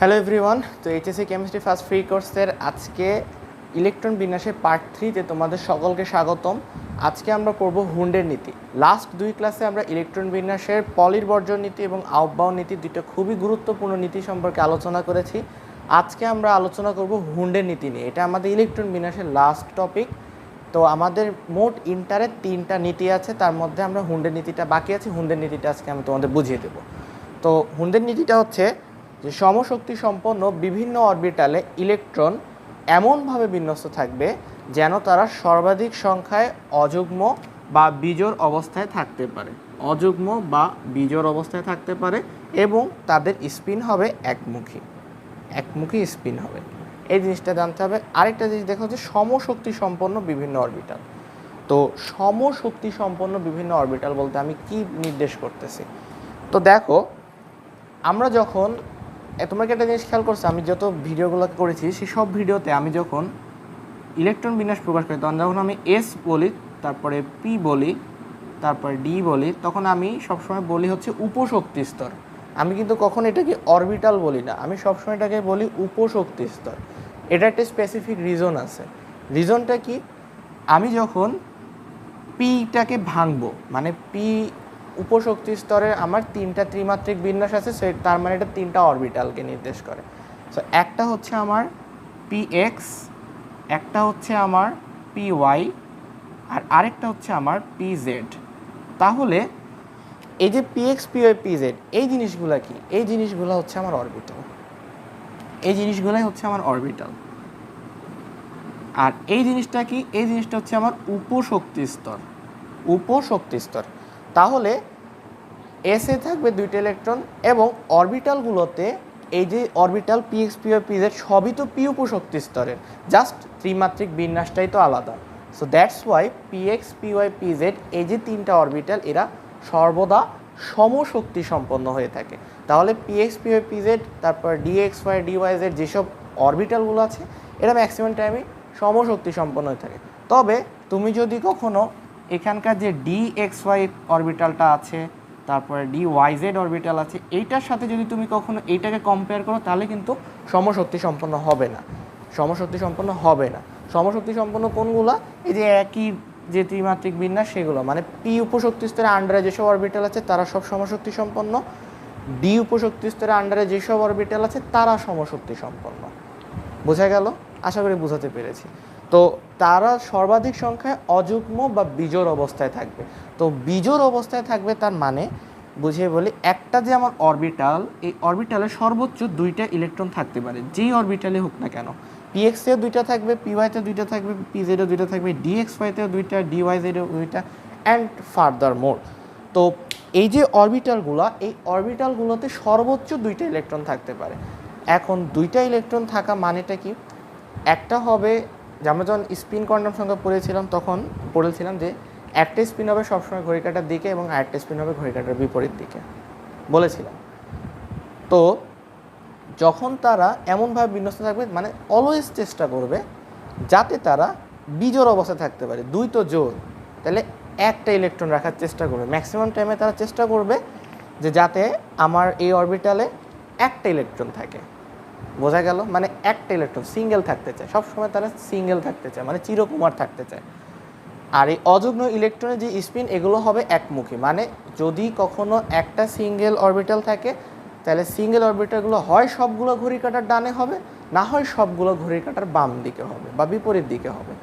Hello everyone, তো HSC chemistry first free কোর্সের আজকে ইলেকট্রন বিন্যাসের পার্ট 3-তে তোমাদের সকলকে স্বাগতম। আজকে আমরা পড়ব হুন্ডের নীতি। লাস্ট দুই ক্লাসে আমরা ইলেকট্রন বিন্যাসের পলির বর্জন নীতি এবং আউটবাউন্ড নীতি, দুটো খুবই গুরুত্বপূর্ণ নীতি সম্পর্কে আলোচনা করেছি। আজকে আমরা আলোচনা করব হুন্ডের নীতি নিয়ে। এটা আমাদের ইলেকট্রন বিন্যাসের লাস্ট টপিক। তো আমাদের মোট ইন্টারের 3টা নীতি আছে, তার মধ্যে আমরা হুন্ডের নীতিটা বাকি আছে। হুন্ডের নীতিটা আজকে আমি তোমাদের বুঝিয়ে দেব। তো হুন্ডের নীতিটা হচ্ছে যে সমশক্তি সম্পন্ন বিভিন্ন অরবিটালে ইলেকট্রন এমনভাবে বিন্যস্ত থাকবে যেন তারা সর্বাধিক সংখ্যায় অযুগ্ম বা বিজোড় অবস্থায় থাকতে পারে, অযুগ্ম বা বিজোড় অবস্থায় থাকতে পারে এবং তাদের স্পিন হবে একমুখী, একমুখী স্পিন হবে। এই জিনিসটা জানতে হবে। আরেকটা জিনিস দেখো যে সমশক্তি সম্পন্ন বিভিন্ন অরবিটাল। তো সমশক্তি সম্পন্ন বিভিন্ন অরবিটাল বলতে আমি কি নির্দেশ করতেছি? তো দেখো, আমরা যখন তোমরা কি একটা জিনিস খেয়াল করছো, আমি যত ভিডিওগুলো করেছি সেই সব ভিডিওতে আমি যখন ইলেকট্রন বিন্যাস প্রকাশ করি, তখন যখন আমি এস বলি, তারপরে পি বলি, তারপরে ডি বলি, তখন আমি সবসময় বলি হচ্ছে উপশক্তি স্তর। আমি কিন্তু কখন এটাকে অরবিটাল বলি না, আমি সবসময় এটাকে বলি উপশক্তি স্তর। এটা একটা স্পেসিফিক রিজন আছে। রিজনটা কি? আমি যখন পিটাকে ভাঙবো, মানে পি উপশক্তি স্তরের আমার 3টা ত্রিমাত্রিক বিন্যাস আছে, তার মানে এটা 3টা অরবিটালকে নির্দেশ করে। সো একটা হচ্ছে আমার পি এক্স, একটা হচ্ছে আমার পি ওয়াই, আর আরেকটা হচ্ছে আমার পি জেড। তাহলে এই যে P x, P Y, P Z, এই জিনিসগুলো কি? এই জিনিসগুলো হচ্ছে আমার অরবিটাল। এই জিনিসগুলাই হচ্ছে আমার অরবিটাল। আর এই জিনিসটা কি? এই জিনিসটা হচ্ছে আমার উপশক্তি স্তর, উপশক্তি স্তর। তাহলে এসে থাকবে 2টা ইলেকট্রন এবং অরবিটালগুলোতে এই যে orbital P x, P Y, P Z সবই তো পি উপশক্তি স্তরের, জাস্ট ত্রিমাত্রিক বিন্যাসটাই তো আলাদা। So that's why P x, P Y, P Z এই যে 3টা অরবিটাল, এরা সর্বদা সমশক্তি সম্পন্ন হয়ে থাকে। তাহলে p x, P Y, P z, তারপর d x y, d y z যেসব অরবিটালগুলো আছে, এরা ম্যাক্সিমাম টাইমে সমশক্তি সম্পন্ন হয়ে থাকে। তবে তুমি যদি কখনো এখানকার যে ডি এক্স ওয়াই অরবিটালটা আছে, তারপরে ডি ওয়াই জেড অরবিটাল আছে, এইটার সাথে যদি তুমি কখনো এইটাকে কম্পেয়ার করো, তাহলে কিন্তু সমশক্তি সম্পন্ন হবে না, সমশক্তি সম্পন্ন হবে না। সমশক্তি সম্পন্ন কোনগুলা? এই যে একই যে ত্রিমাত্রিক বিন্যাস সেগুলো, মানে পি উপশক্তি স্তরের আন্ডারে যেসব অরবিটাল আছে তারা সব সমশক্তি সম্পন্ন, ডি উপশক্তি স্তরের আন্ডারে যেসব অরবিটাল আছে তারা সমশক্তি সম্পন্ন। বোঝা গেল? আশা করি বোঝাতে পেরেছি। তো তারা সর্বাধিক সংখ্যায় অযুগ্ম বা বিজোড় অবস্থায় থাকবে। তো বিজোড় অবস্থায় থাকবে তার মানে বুঝিয়ে বলি, একটা যে আমার অরবিটাল, এই অরবিটালে সর্বোচ্চ 2টা ইলেকট্রন থাকতে পারে, যেই অরবিটালে হোক না কেন। পি এক্সেও 2টা থাকবে, পি ওয়াইতে 2টা থাকবে, পি জেডেও 2টা থাকবে, ডি এক্স ওয়াইতেও 2টা, ডি ওয়াই জেডেও 2টা, অ্যান্ড ফার্দার মোর। তো এই যে অরবিটালগুলো, এই অরবিটালগুলোতে সর্বোচ্চ 2টা ইলেকট্রন থাকতে পারে। এখন 2টা ইলেকট্রন থাকা মানেটা কি? একটা হবে, আমরা যখন স্পিন কোয়ান্টাম সংখ্যা পড়েছিলাম যে একটা স্পিন হবে সবসময় ঘড়ি কাঁটার দিকে এবং আরেকটা স্পিন হবে ঘড়ি কাঁটার বিপরীত দিকে বলেছিলাম। তো যখন তারা এমনভাবে বিন্যস্ত থাকবে, মানে অলওয়েজ চেষ্টা করবে যাতে তারা বিজোড় অবস্থায় থাকতে পারে। 2 তো জোড়, তাহলে একটা ইলেকট্রন রাখার চেষ্টা করবে। ম্যাক্সিমাম টাইমে তারা চেষ্টা করবে যে যাতে আমার এই অরবিটালে একটা ইলেকট্রন থাকে। বোঝা গেল? মানে একটা ইলেকট্রন সিঙ্গেল থাকতে চায়, সবসময় তারা সিঙ্গেল থাকতে চায়, মানে চিরকুমার থাকতে চায়। আর এই অযুগ্ম ইলেকট্রনের যে স্পিন, এগুলো হবে একমুখী। মানে যদি কখনো একটা সিঙ্গেল অরবিটাল থাকে, তাহলে সিঙ্গেল অরবিটালগুলো হয় সবগুলো ঘড়ি কাঁটার ডানে হবে, না হয় সবগুলো ঘড়ি কাঁটার বাম দিকে হবে বা বিপরীত দিকে হবে।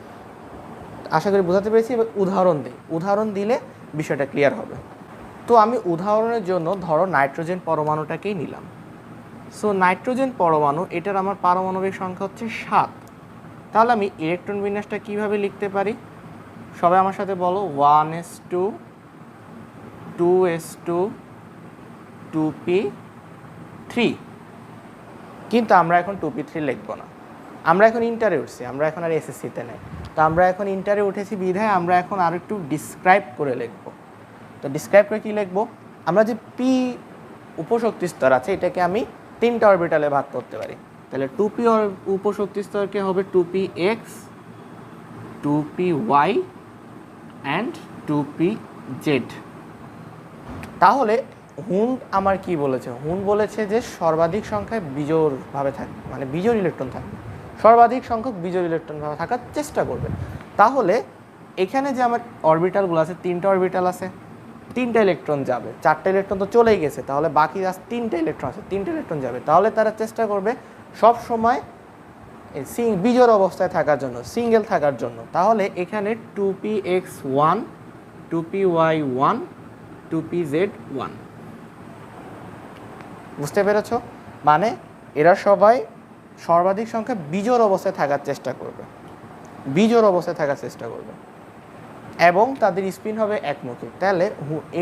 আশা করি বোঝাতে পেরেছি। এবার উদাহরণ দিই, উদাহরণ দিলে বিষয়টা ক্লিয়ার হবে। তো আমি উদাহরণের জন্য ধরো নাইট্রোজেন পরমাণুটাকেই নিলাম। সো নাইট্রোজেন পরমাণু, এটার আমার পারমাণবিক সংখ্যা হচ্ছে 7। তাহলে আমি ইলেকট্রন বিন্যাসটা কীভাবে লিখতে পারি? সবাই আমার সাথে বলো, 1s2, 2s2, 2p3। কিন্তু আমরা এখন 2p3 লিখবো না, আমরা এখন ইন্টারে উঠছি, আমরা এখন আর এসএসসিতে নেই। তো আমরা এখন ইন্টারে উঠেছি বিধায় আমরা এখন আর একটু ডিসক্রাইব করে লিখব। তো ডিসক্রাইব করে কী লিখবো? আমরা যে পি উপশক্তি স্তর আছে, এটাকে আমি 3টা অরবিটালে ভাগ করতে পারি। তাহলে 2p উপশক্তি স্তরকে হবে 2px, 2py অ্যান্ড 2pz। তাহলে হুন্ড আমার কি বলেছে, হুন্ড বলেছে যে সর্বাধিক সংখ্যায় বিজোড়ভাবে থাকবে, মানে বিজোড় ইলেকট্রন থাকবে, সর্বাধিক সংখ্যক বিজোড় ইলেকট্রনভাবে থাকার চেষ্টা করবে। তাহলে এখানে যে আমার অরবিটালগুলো আছে, 3টা অরবিটাল আছে, 3টা ইলেকট্রন যাবে, 4টা ইলেকট্রন তো চলেই গেছে, তাহলে বাকি আজ 3টা ইলেকট্রন আছে, 3টা ইলেকট্রন যাবে। তাহলে তারা চেষ্টা করবে সব সময় বিজোড় অবস্থায় থাকার জন্য, সিঙ্গেল থাকার জন্য। তাহলে এখানে 2px1 2py1 2pz1, বুঝতে পেরেছ? মানে এরা সবাই সর্বাধিক সংখ্যা বিজোড় অবস্থায় থাকার চেষ্টা করবে, বিজোড় অবস্থায় থাকার চেষ্টা করবে, এবং তাদের স্পিন হবে একমুখী। তাহলে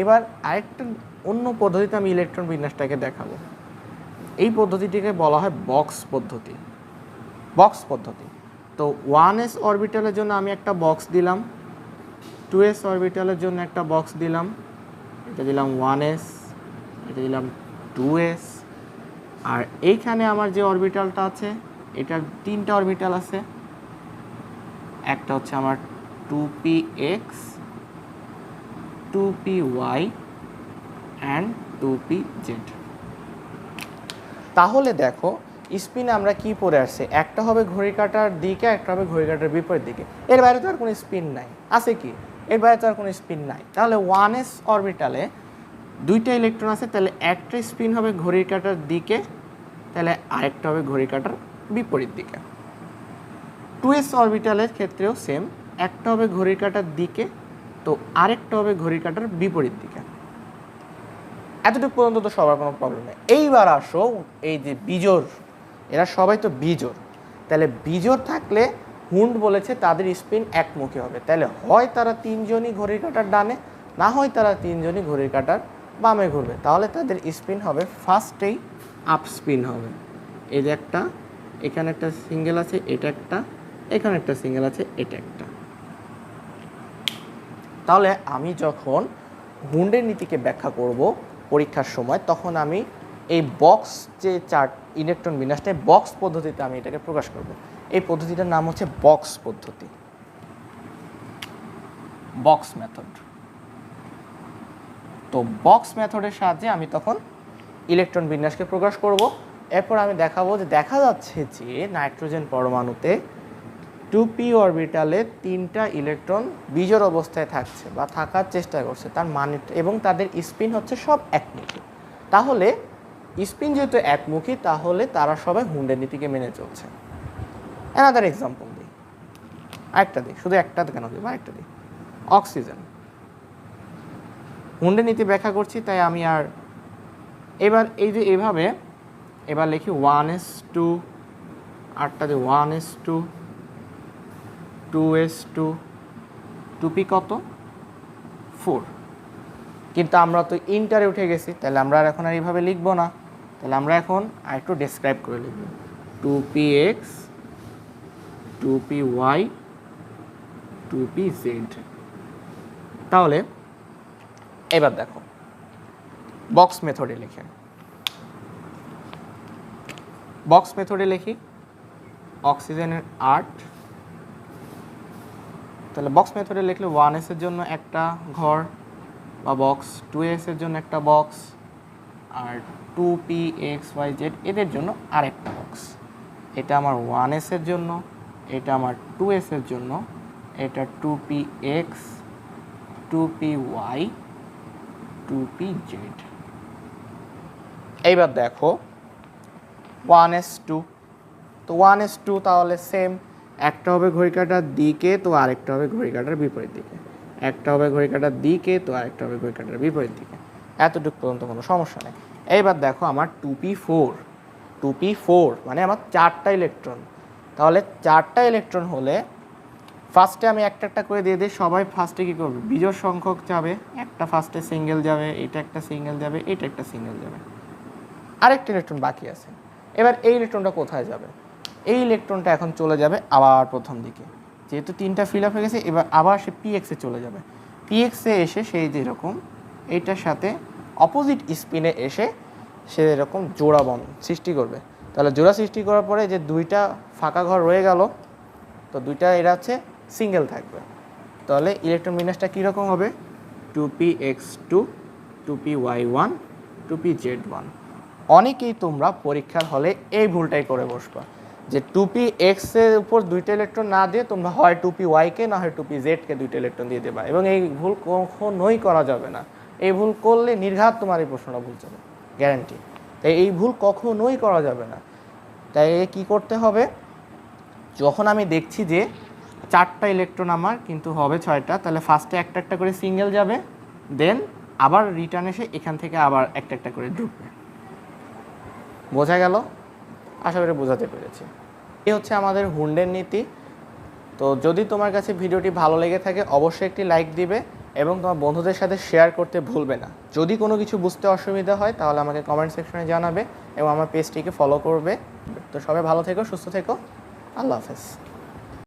এবার আরেকটা অন্য পদ্ধতিতে আমি ইলেকট্রন বিন্যাসটাকে দেখাবো। এই পদ্ধতিটিকে বলা হয় বক্স পদ্ধতি। বক্স পদ্ধতি। তো 1s অরবিটালের জন্য আমি একটা বক্স দিলাম, 2s অরবিটালের জন্য একটা বক্স দিলাম, এটা দিলাম 1s, এটা দিলাম 2s, আর এইখানে আমার যে অরবিটালটা আছে, এটার 3টা অরবিটাল আছে, একটা হচ্ছে আমার 2px 2py অ্যান্ড 2pz। তাহলে দেখো স্পিনে আমরা কি পড়ে আসছে, একটা হবে ঘড়ি কাঁটার দিকে, একটা হবে ঘড়ি কাঁটার বিপরীত দিকে। এর বাইরে তো আর কোনো স্পিন নাই, আছে কি? এর বাইরে তো আর কোনো স্পিন নাই। তাহলে 1s অরবিটালে 2টা ইলেকট্রন আছে, তাহলে একটা স্পিন হবে ঘড়ির কাঁটার দিকে, তাহলে আরেকটা হবে ঘড়ির কাঁটার বিপরীত দিকে। 2s অরবিটালের ক্ষেত্রেও সেম, একটা হবে ঘড়ির কাঁটার দিকে, তো আরেকটা হবে ঘড়ির কাঁটার বিপরীত দিকে। এতটুকু পর্যন্ত তো সবার কোনো প্রবলেম নেই। এইবার আসো এই যে বিজোড়, এরা সবাই তো বিজোড়। তাহলে বিজোড় থাকলে হুন্ড বলেছে তাদের স্পিন একমুখী হবে। তাহলে হয় তারা 3জনই ঘড়ির কাঁটার ডানে, না হয় তারা 3জনই ঘড়ির কাঁটার বামে ঘুরবে। তাহলে তাদের স্পিন হবে ফার্স্টেই আপ স্পিন হবে। এই যে একটা, এখানে একটা সিঙ্গেল আছে, এটা একটা, এখানে একটা সিঙ্গেল আছে, এটা একটা। তাহলে আমি যখন হুন্ডের নীতিকে ব্যাখ্যা করব পরীক্ষার সময়, তখন আমি এই বক্স যে চার্ট ইলেকট্রন বিন্যাসটা, বক্স পদ্ধতিতে আমি এটাকে প্রকাশ করব। এই পদ্ধতিটার নাম হচ্ছে বক্স পদ্ধতি, বক্স মেথড। তো বক্স মেথডের সাহায্যে আমি তখন ইলেকট্রন বিন্যাসকে প্রকাশ করব। এরপর আমি দেখাবো যে দেখা যাচ্ছে যে নাইট্রোজেন পরমাণুতে 2p অরবিটালে 3টা ইলেকট্রন বিজোড় অবস্থায় থাকছে বা থাকার চেষ্টা করছে, তার মানে, এবং তাদের স্পিন হচ্ছে সব একমুখী। তাহলে স্পিন যেহেতু একমুখী, তাহলে তারা সবাই হুন্ডের নীতিকে মেনে চলছে। অ্যানাদার এক্সাম্পল দিই, আরেকটা দিই, শুধু একটা কেন দিই, আরেকটা দিই। অক্সিজেন, হুন্ডের নীতি ব্যাখ্যা করছি, তাই আমি আর এবার এই যে এভাবে এবার লিখি 1s2, আটটা দিই 1s2 2s2 2p কত 4। কিন্তু আমরা তো ইন্টারে উঠে গেছি, তাহলে আমরা এখন আর এইভাবে লিখবো না, তাহলে আমরা এখন আর একটু ডেসক্রাইব করে লিখব 2px 2py 2pz। তাহলে এবার দেখো বক্স মেথডে লিখে, বক্স মেথডে লিখি অক্সিজেনের 8, তাহলে বক্স মেথডে লিখলে 1s এর জন্য একটা ঘর বা বক্স, 2s এর জন্য একটা বক্স, আর 2pxyz এদের জন্য আরেকটা বক্স। এটা আমার 1s এর জন্য, এটা আমার 2s এর জন্য, এটা 2px 2py 2pz। এইবার দেখো 1s2, তো 1s2 তাহলে সেম, একটা হবে ঘড়ি কাঁটার দিকে, তো আরেকটা হবে ঘড়ি কাঁটার বিপরীত দিকে, একটা হবে ঘড়ি কাঁটার দিকে, তো আরেকটা হবে ঘড়ি কাঁটার বিপরীত দিকে। এতটুকু পর্যন্ত কোনো সমস্যা নেই। এইবার দেখো আমার 2p4, 2p4 মানে আমার 4টা ইলেকট্রন। তাহলে 4টা ইলেকট্রন হলে ফার্স্টে আমি একটা একটা করে দিয়ে দিই, সবাই ফার্স্টে কী করবে, বিজোড় সংখ্যক যাবে, একটা ফার্স্টে সিঙ্গেল যাবে, এটা একটা সিঙ্গেল যাবে, এটা একটা সিঙ্গেল যাবে, আরেকটা ইলেকট্রন বাকি আছে। এবার এই ইলেকট্রনটা কোথায় যাবে? এই ইলেকট্রনটা এখন চলে যাবে আবার প্রথম দিকে, যেহেতু 3টা ফিল আপ হয়ে গেছে, এবার আবার সে পিএক্সে চলে যাবে। পিএক্সে এসে সেই যেরকম এইটার সাথে অপোজিট স্পিনে এসে সে এরকম জোড়া বন্ধ সৃষ্টি করবে। তাহলে জোড়া সৃষ্টি করার পরে যে 2টা ফাঁকা ঘর রয়ে গেল, তো 2টা এরা হচ্ছে সিঙ্গেল থাকবে। তাহলে ইলেকট্রন বিন্যাসটা কীরকম হবে, 2px2 2py1 2p z1। অনেকেই তোমরা পরীক্ষার হলে এই ভুলটাই করে বসবা যে 2p x এর উপর দুইটা ইলেকট্রন না দিয়ে তোমরা হয় 2p y কে না হয় 2p z কে দুইটা ইলেকট্রন দিয়ে দেবা, এবং এই ভুল কখনোই করা যাবে না। এই ভুল করলে নির্ঘাত তোমার এই প্রশ্নটা ভুল যাবে, গ্যারান্টি। তাই এই ভুল কখনোই করা যাবে না। তাই কি করতে হবে, যখন আমি দেখছি যে 4টা ইলেকট্রন আমার কিন্তু হবে 6টা, তাহলে ফার্স্টে একটা একটা করে সিঙ্গেল যাবে, দেন আবার রিটার্ন এসে এখান থেকে আবার একটা একটা করে ঢুকবে। বোঝা গেল? আশা করি বোঝাতে পেরেছি। এই হচ্ছে আমাদের হুন্ডের নীতি। তো যদি তোমার কাছে ভিডিওটি ভালো লেগে থাকে অবশ্যই একটি লাইক দিবে এবং তোমার বন্ধুদের সাথে শেয়ার করতে ভুলবে না। যদি কোনো কিছু বুঝতে অসুবিধা হয় তাহলে আমাকে কমেন্ট সেকশনে জানাবে এবং আমার পেজটিকে ফলো করবে। তো সবাই ভালো থেকো, সুস্থ থেকো, আল্লাহ হাফেজ।